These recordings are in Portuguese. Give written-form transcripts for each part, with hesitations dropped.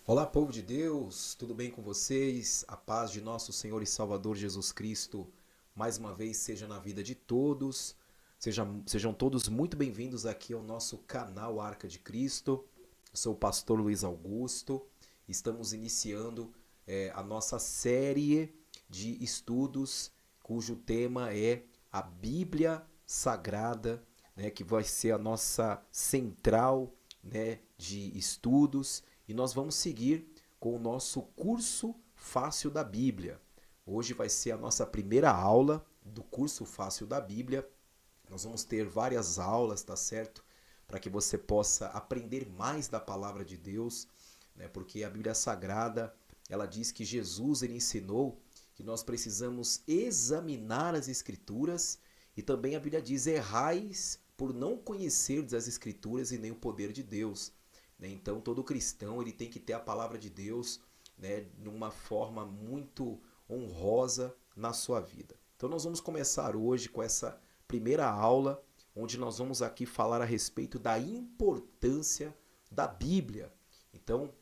Olá, povo de Deus, tudo bem com vocês? A paz de nosso Senhor e Salvador Jesus Cristo, mais uma vez, seja na vida de todos. Sejam todos muito bem-vindos aqui ao nosso canal Arca de Cristo. Eu sou o pastor Luiz Augusto. Estamos iniciando a nossa série de estudos, cujo tema é a Bíblia Sagrada, né, que vai ser a nossa central, né, de estudos. E nós vamos seguir com o nosso curso Fácil da Bíblia. Hoje vai ser a nossa primeira aula do curso Fácil da Bíblia. Nós vamos ter várias aulas, tá certo? Para que você possa aprender mais da palavra de Deus, né? Porque a Bíblia Sagrada, ela diz que Jesus ele ensinou que nós precisamos examinar as Escrituras, e também a Bíblia diz: errais por não conhecerdes as Escrituras e nem o poder de Deus. Né? Então todo cristão ele tem que ter a palavra de Deus, né, numa forma muito honrosa na sua vida. Então nós vamos começar hoje com essa primeira aula, onde nós vamos aqui falar a respeito da importância da Bíblia. Então,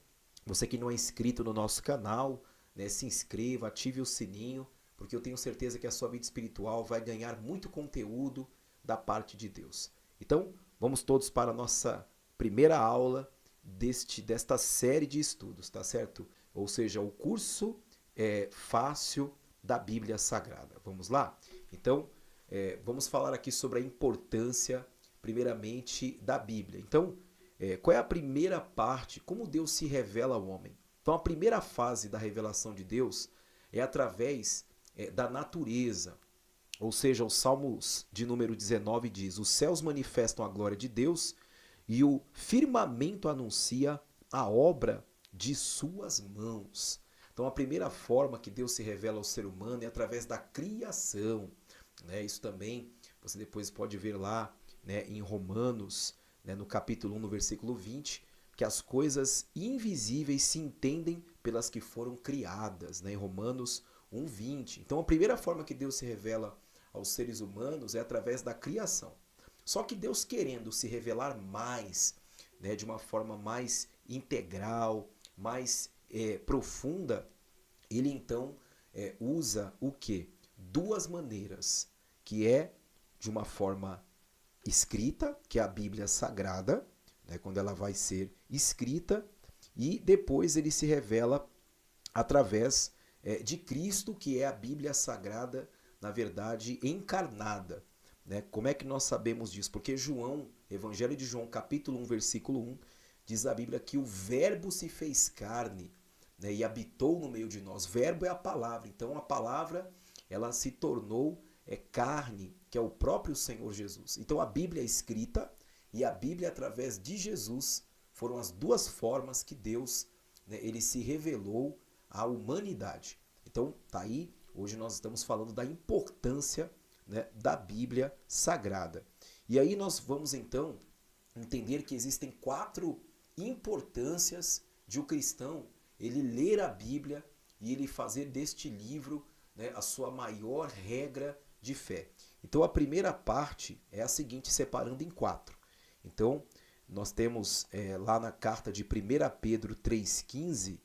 você que não é inscrito no nosso canal, né, se inscreva, ative o sininho, porque eu tenho certeza que a sua vida espiritual vai ganhar muito conteúdo da parte de Deus. Então, vamos todos para a nossa primeira aula desta série de estudos, tá certo? Ou seja, o curso fácil da Bíblia Sagrada. Vamos lá? Então, vamos falar aqui sobre a importância, primeiramente, da Bíblia. Então, qual é a primeira parte? Como Deus se revela ao homem? Então, a primeira fase da revelação de Deus é através da natureza. Ou seja, o Salmos de número 19 diz: os céus manifestam a glória de Deus e o firmamento anuncia a obra de suas mãos. Então, a primeira forma que Deus se revela ao ser humano é através da criação. Né? Isso também você depois pode ver lá, né, em Romanos, né, no capítulo 1, no versículo 20, que as coisas invisíveis se entendem pelas que foram criadas, né, em Romanos 1:20. Então a primeira forma que Deus se revela aos seres humanos é através da criação. Só que Deus, querendo se revelar mais, né, de uma forma mais integral, mais profunda, ele então usa o que? Duas maneiras, que é de uma forma escrita, que é a Bíblia Sagrada, né, quando ela vai ser escrita, e depois ele se revela através de Cristo, que é a Bíblia Sagrada, na verdade, encarnada. Né? Como é que nós sabemos disso? Porque João, Evangelho de João, capítulo 1, versículo 1, diz a Bíblia que o Verbo se fez carne, né, e habitou no meio de nós. Verbo é a palavra. Então a palavra ela se tornou carne, que é o próprio Senhor Jesus. Então a Bíblia é escrita e a Bíblia através de Jesus foram as duas formas que Deus, né, ele se revelou à humanidade. Então tá aí, hoje nós estamos falando da importância, né, da Bíblia Sagrada. E aí nós vamos então entender que existem quatro importâncias de um cristão ele ler a Bíblia e ele fazer deste livro, né, a sua maior regra de fé. Então a primeira parte é a seguinte, separando em quatro. Então nós temos lá na carta de 1 Pedro 3,15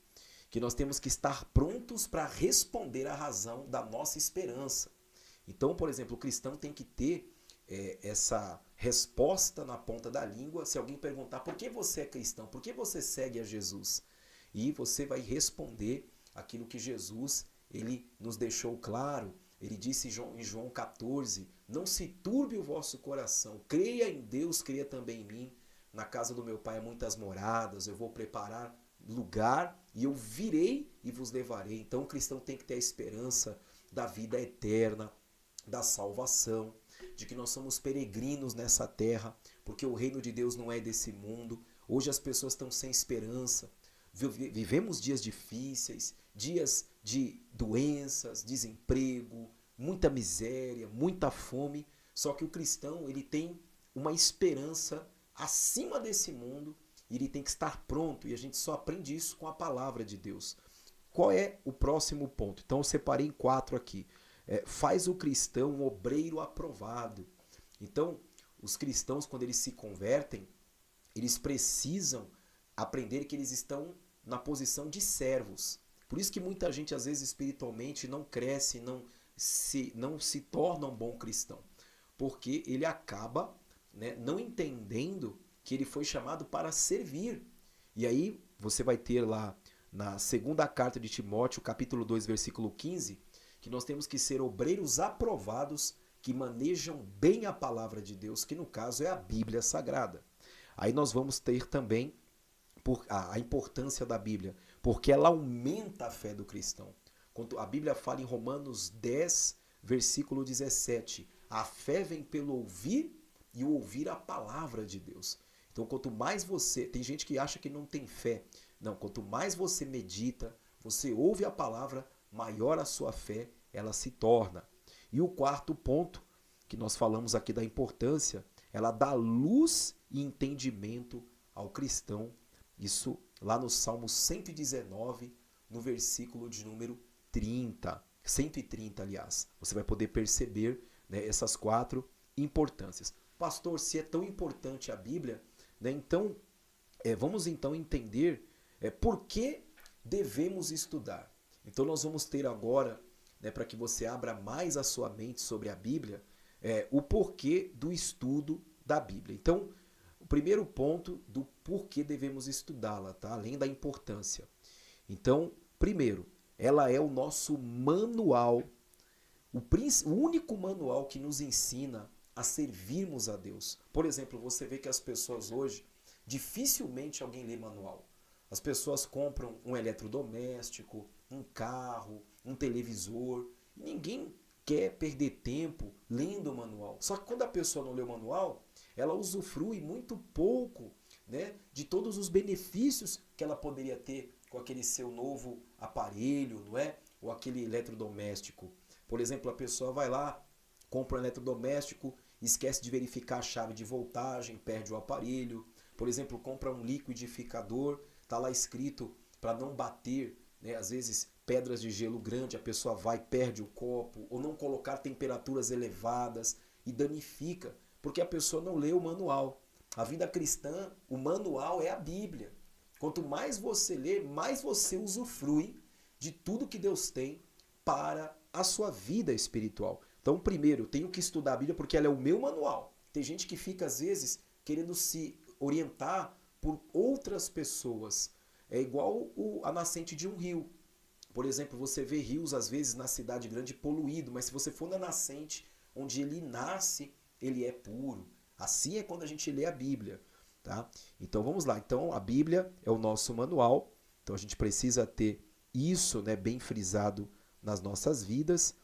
que nós temos que estar prontos para responder à razão da nossa esperança. Então, por exemplo, o cristão tem que ter essa resposta na ponta da língua. Se alguém perguntar por que você é cristão, por que você segue a Jesus, e você vai responder aquilo que Jesus ele nos deixou claro. Ele disse em João 14: não se turbe o vosso coração, creia em Deus, creia também em mim. Na casa do meu pai há muitas moradas, eu vou preparar lugar e eu virei e vos levarei. Então o cristão tem que ter a esperança da vida eterna, da salvação, de que nós somos peregrinos nessa terra, porque o reino de Deus não é desse mundo. Hoje as pessoas estão sem esperança. Vivemos dias difíceis, dias de doenças, desemprego, muita miséria, muita fome. Só que o cristão ele tem uma esperança acima desse mundo e ele tem que estar pronto. E a gente só aprende isso com a palavra de Deus. Qual é o próximo ponto? Então eu separei em quatro aqui. Faz o cristão um obreiro aprovado. Então, os cristãos, quando eles se convertem, eles precisam aprender que eles estão na posição de servos. Por isso que muita gente, às vezes, espiritualmente não cresce, não se torna um bom cristão. Porque ele acaba, né, não entendendo que ele foi chamado para servir. E aí você vai ter lá na segunda carta de Timóteo, capítulo 2, versículo 15, que nós temos que ser obreiros aprovados que manejam bem a palavra de Deus, que no caso é a Bíblia Sagrada. Aí nós vamos ter também a importância da Bíblia, porque ela aumenta a fé do cristão. Quando a Bíblia fala em Romanos 10, versículo 17, a fé vem pelo ouvir e o ouvir a palavra de Deus. Então, quanto mais você... Tem gente que acha que não tem fé. Não, quanto mais você medita, você ouve a palavra, maior a sua fé ela se torna. E o quarto ponto, que nós falamos aqui da importância, ela dá luz e entendimento ao cristão. Isso lá no Salmo 119, no versículo de número 30. 130, aliás. Você vai poder perceber, né, essas quatro importâncias. Pastor, se é tão importante a Bíblia, né, então vamos então entender por que devemos estudar. Então nós vamos ter agora, né, para que você abra mais a sua mente sobre a Bíblia, o porquê do estudo da Bíblia. Então, o primeiro ponto do porquê devemos estudá-la, tá? Além da importância. Então, primeiro, ela é o nosso manual, o único manual que nos ensina a servirmos a Deus. Por exemplo, você vê que as pessoas hoje, dificilmente alguém lê manual. As pessoas compram um eletrodoméstico, um carro, um televisor. Ninguém quer perder tempo lendo o manual. Só que quando a pessoa não lê o manual, ela usufrui muito pouco, né, de todos os benefícios que ela poderia ter com aquele seu novo aparelho, não é? Ou aquele eletrodoméstico. Por exemplo, a pessoa vai lá, compra um eletrodoméstico, esquece de verificar a chave de voltagem, perde o aparelho. Por exemplo, compra um liquidificador, está lá escrito para não bater, né, às vezes pedras de gelo grande, a pessoa vai, perde o copo, ou não colocar temperaturas elevadas e danifica, porque a pessoa não lê o manual. A vida cristã, o manual é a Bíblia. Quanto mais você lê, mais você usufrui de tudo que Deus tem para a sua vida espiritual. Então, primeiro, eu tenho que estudar a Bíblia porque ela é o meu manual. Tem gente que fica, às vezes, querendo se orientar por outras pessoas. É igual a nascente de um rio. Por exemplo, você vê rios, às vezes, na cidade grande poluído, mas se você for na nascente onde ele nasce, ele é puro. Assim é quando a gente lê a Bíblia. Tá? Então vamos lá. Então a Bíblia é o nosso manual. Então a gente precisa ter isso, né, bem frisado nas nossas vidas.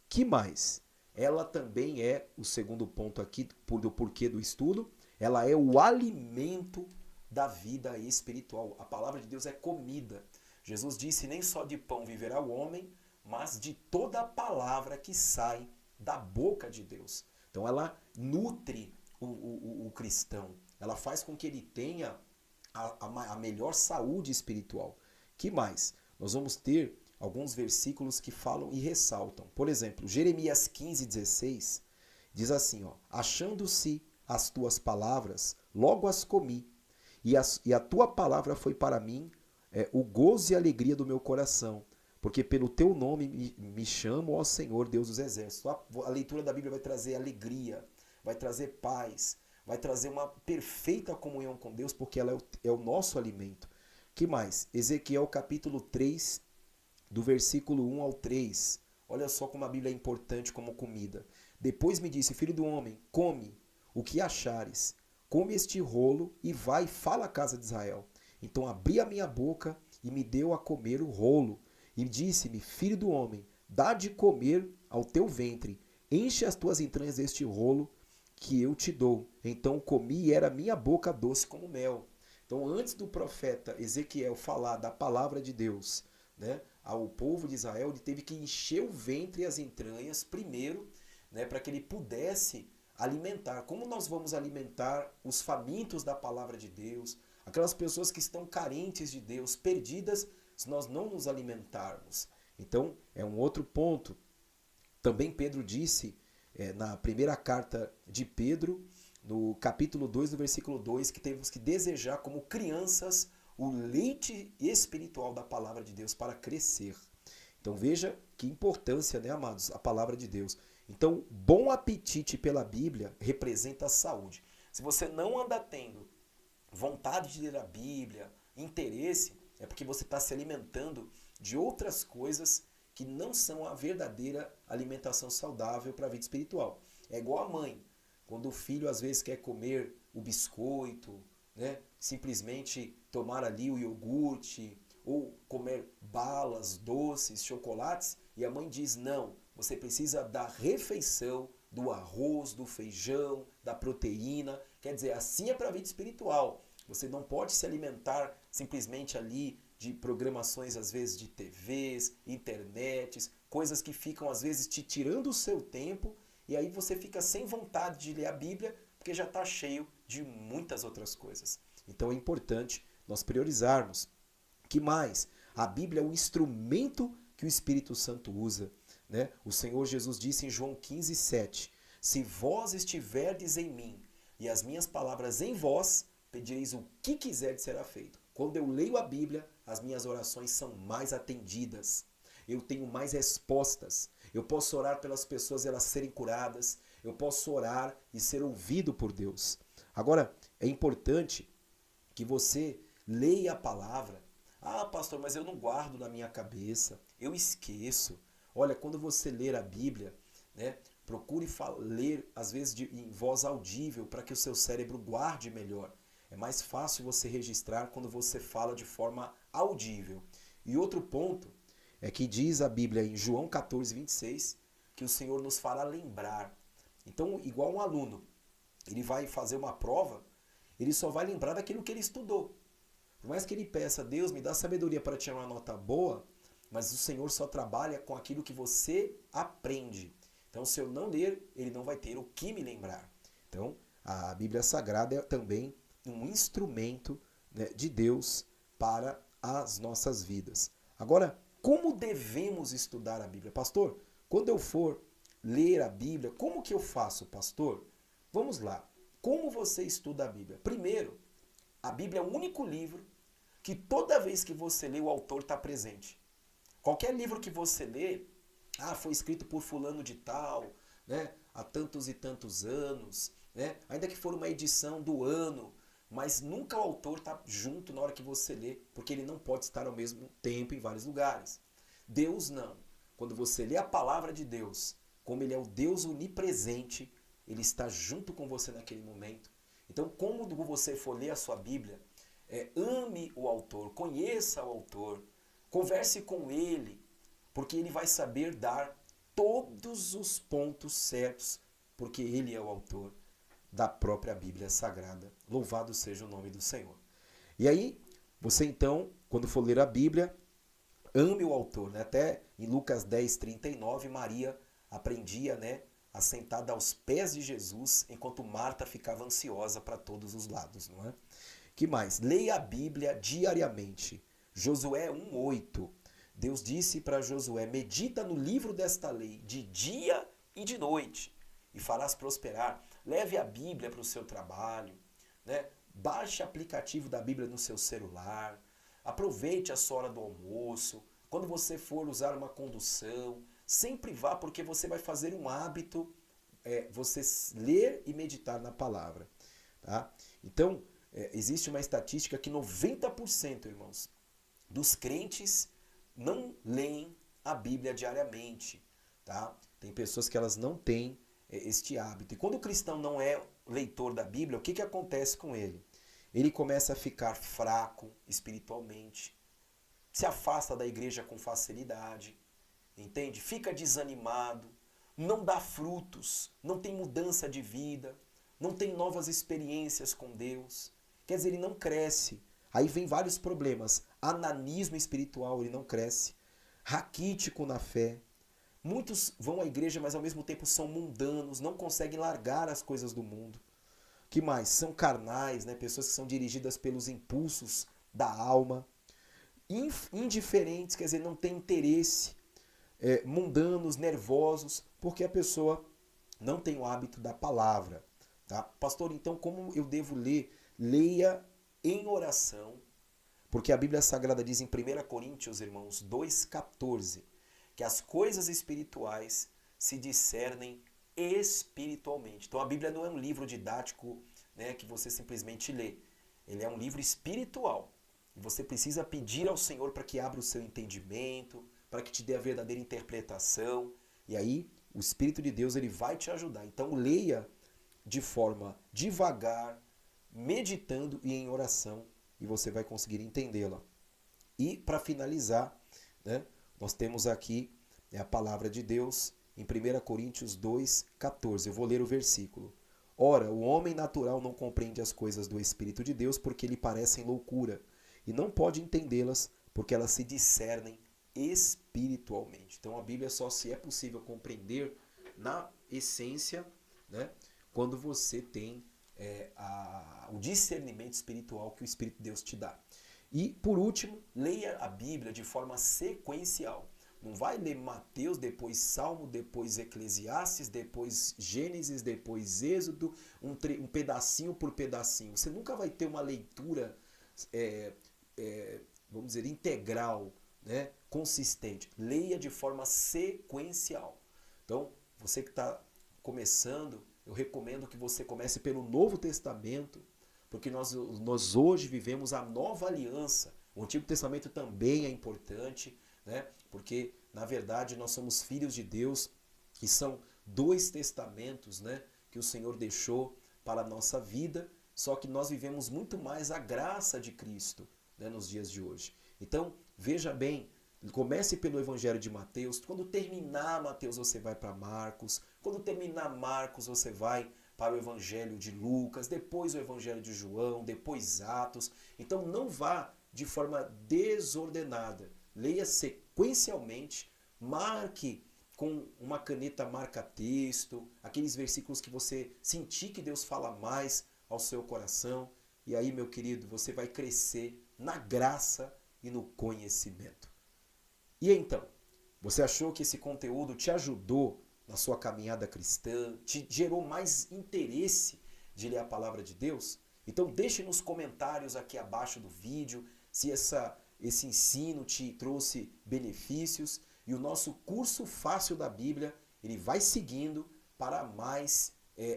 Que mais? Ela também é, o segundo ponto aqui do porquê do estudo, ela é o alimento da vida espiritual. A palavra de Deus é comida. Jesus disse, nem só de pão viverá o homem, mas de toda a palavra que sai da boca de Deus. Então ela nutre o cristão. Ela faz com que ele tenha a melhor saúde espiritual. Que mais? Nós vamos ter alguns versículos que falam e ressaltam. Por exemplo, Jeremias 15:16 diz assim, ó, achando-se as tuas palavras, logo as comi, e a tua palavra foi para mim o gozo e a alegria do meu coração, porque pelo teu nome me chamo, ó Senhor, Deus dos exércitos. A leitura da Bíblia vai trazer alegria, vai trazer paz, vai trazer uma perfeita comunhão com Deus, porque ela é o nosso alimento. Que mais? Ezequiel capítulo 3, do versículo 1 ao 3. Olha só como a Bíblia é importante como comida. Depois me disse, filho do homem, come o que achares, come este rolo e vai e fala à casa de Israel. Então abri a minha boca e me deu a comer o rolo. E disse-me, filho do homem, dá de comer ao teu ventre, enche as tuas entranhas deste rolo que eu te dou. Então comi e era minha boca doce como mel. Então antes do profeta Ezequiel falar da palavra de Deus, né, ao povo de Israel, ele teve que encher o ventre e as entranhas primeiro, né, para que ele pudesse alimentar. Como nós vamos alimentar os famintos da palavra de Deus, aquelas pessoas que estão carentes de Deus, perdidas, se nós não nos alimentarmos? Então, é um outro ponto. Também Pedro disse, na primeira carta de Pedro, no capítulo 2, do versículo 2, que temos que desejar como crianças o leite espiritual da palavra de Deus para crescer. Então veja que importância, né, amados, a palavra de Deus. Então, bom apetite pela Bíblia representa a saúde. Se você não anda tendo vontade de ler a Bíblia, interesse, é porque você está se alimentando de outras coisas que não são a verdadeira alimentação saudável para a vida espiritual. É igual a mãe, quando o filho às vezes quer comer o biscoito, né? Simplesmente tomar ali o iogurte, ou comer balas, doces, chocolates, e a mãe diz, não, você precisa da refeição, do arroz, do feijão, da proteína. Quer dizer, assim é para a vida espiritual. Você não pode se alimentar simplesmente ali de programações, às vezes, de TVs, internets, coisas que ficam, às vezes, te tirando o seu tempo, e aí você fica sem vontade de ler a Bíblia, porque já está cheio de muitas outras coisas. Então é importante nós priorizarmos. Que mais? A Bíblia é um instrumento que o Espírito Santo usa, né? O Senhor Jesus disse em João 15:7, se vós estiverdes em mim e as minhas palavras em vós, pedireis o que quiserdes será feito. Quando eu leio a Bíblia, as minhas orações são mais atendidas. Eu tenho mais respostas. Eu posso orar pelas pessoas e elas serem curadas. Eu posso orar e ser ouvido por Deus. Agora, é importante que você leia a palavra. Ah, pastor, mas eu não guardo na minha cabeça. Eu esqueço. Olha, quando você ler a Bíblia, né, procure ler, às vezes, em voz audível, para que o seu cérebro guarde melhor. É mais fácil você registrar quando você fala de forma audível. E outro ponto é que diz a Bíblia em João 14:26, que o Senhor nos fará lembrar. Então, igual um aluno, ele vai fazer uma prova, ele só vai lembrar daquilo que ele estudou. Por mais que ele peça, Deus, me dá sabedoria para tirar uma nota boa, mas o Senhor só trabalha com aquilo que você aprende. Então, se eu não ler, ele não vai ter o que me lembrar. Então, a Bíblia Sagrada é também um instrumento, né, de Deus para as nossas vidas. Agora, como devemos estudar a Bíblia? Pastor, quando eu for ler a Bíblia, como que eu faço, pastor? Vamos lá. Como você estuda a Bíblia? Primeiro, a Bíblia é o único livro que toda vez que você lê, o autor está presente. Qualquer livro que você lê, foi escrito por fulano de tal, né, há tantos e tantos anos, né, ainda que for uma edição do ano, mas nunca o autor está junto na hora que você lê, porque ele não pode estar ao mesmo tempo em vários lugares. Deus não. Quando você lê a palavra de Deus, como ele é o Deus onipresente, ele está junto com você naquele momento. Então, como você for ler a sua Bíblia, ame o autor, conheça o autor, converse com ele, porque ele vai saber dar todos os pontos certos, porque ele é o autor da própria Bíblia Sagrada. Louvado seja o nome do Senhor. E aí, você então, quando for ler a Bíblia, ame o autor, né? Até em Lucas 10:39, Maria aprendia, né, assentada aos pés de Jesus, enquanto Marta ficava ansiosa para todos os lados, não é? Que mais? Leia a Bíblia diariamente. Josué 1:8. Deus disse para Josué, medita no livro desta lei de dia e de noite, e farás prosperar. Leve a Bíblia para o seu trabalho, né? Baixe o aplicativo da Bíblia no seu celular, aproveite a sua hora do almoço, quando você for usar uma condução, sempre vá, porque você vai fazer um hábito, você ler e meditar na palavra. Tá? Então, existe uma estatística que 90%, irmãos, dos crentes não leem a Bíblia diariamente. Tá? Tem pessoas que elas não têm este hábito. E quando o cristão não é leitor da Bíblia, o que acontece com ele? Ele começa a ficar fraco espiritualmente, se afasta da igreja com facilidade, entende? Fica desanimado, não dá frutos, não tem mudança de vida, não tem novas experiências com Deus. Quer dizer, ele não cresce. Aí vem vários problemas. Ananismo espiritual, ele não cresce. Raquítico na fé. Muitos vão à igreja, mas ao mesmo tempo são mundanos, não conseguem largar as coisas do mundo. Que mais? São carnais, né? Pessoas que são dirigidas pelos impulsos da alma. Indiferentes, quer dizer, não tem interesse. Mundanos, nervosos, porque a pessoa não tem o hábito da palavra. Tá? Pastor, então como eu devo ler? Leia em oração, Porque a Bíblia Sagrada diz em 1 Coríntios, irmãos, 2,14, que as coisas espirituais se discernem espiritualmente. Então a Bíblia não é um livro didático, né, que você simplesmente lê. Ele é um livro espiritual. E você precisa pedir ao Senhor para que abra o seu entendimento, para que te dê a verdadeira interpretação. E aí o Espírito de Deus ele vai te ajudar. Então leia de forma devagar, meditando e em oração, e você vai conseguir entendê-la. E para finalizar, né, nós temos aqui a palavra de Deus em 1 Coríntios 2,14. Eu vou ler o versículo. Ora, o homem natural não compreende as coisas do Espírito de Deus porque lhe parecem loucura, e não pode entendê-las porque elas se discernem espiritualmente. Então a Bíblia só se é possível compreender na essência, né, quando você tem o discernimento espiritual que o Espírito de Deus te dá. E, por último, leia a Bíblia de forma sequencial. Não vai ler Mateus, depois Salmo, depois Eclesiastes, depois Gênesis, depois Êxodo, um pedacinho por pedacinho. Você nunca vai ter uma leitura, vamos dizer, integral, né, consistente. Leia de forma sequencial. Então, você que está começando, eu recomendo que você comece pelo Novo Testamento, porque nós hoje vivemos a nova aliança. O Antigo Testamento também é importante, né? Porque, na verdade, nós somos filhos de Deus, que são 2 testamentos, né, que o Senhor deixou para a nossa vida, só que nós vivemos muito mais a graça de Cristo, né, nos dias de hoje. Então, veja bem, comece pelo Evangelho de Mateus. Quando terminar Mateus, você vai para Marcos. Quando terminar Marcos, você vai para o Evangelho de Lucas, depois o Evangelho de João, depois Atos. Então não vá de forma desordenada. Leia sequencialmente, marque com uma caneta marca-texto, aqueles versículos que você sentir que Deus fala mais ao seu coração. E aí, meu querido, você vai crescer na graça e no conhecimento. E então, você achou que esse conteúdo te ajudou na sua caminhada cristã, te gerou mais interesse de ler a palavra de Deus? Então deixe nos comentários aqui abaixo do vídeo se esse ensino te trouxe benefícios. E o nosso curso fácil da Bíblia, ele vai seguindo para mais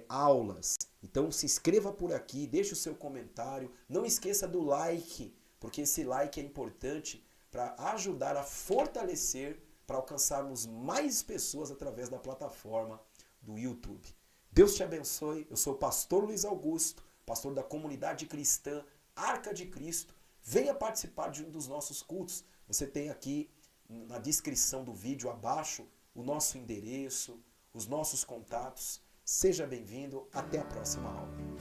aulas. Então se inscreva por aqui, deixe o seu comentário, não esqueça do like, porque esse like é importante para ajudar a fortalecer, para alcançarmos mais pessoas através da plataforma do YouTube. Deus te abençoe. Eu sou o pastor Luiz Augusto, pastor da comunidade cristã Arca de Cristo. Venha participar de um dos nossos cultos. Você tem aqui na descrição do vídeo abaixo o nosso endereço, os nossos contatos. Seja bem-vindo. Até a próxima aula.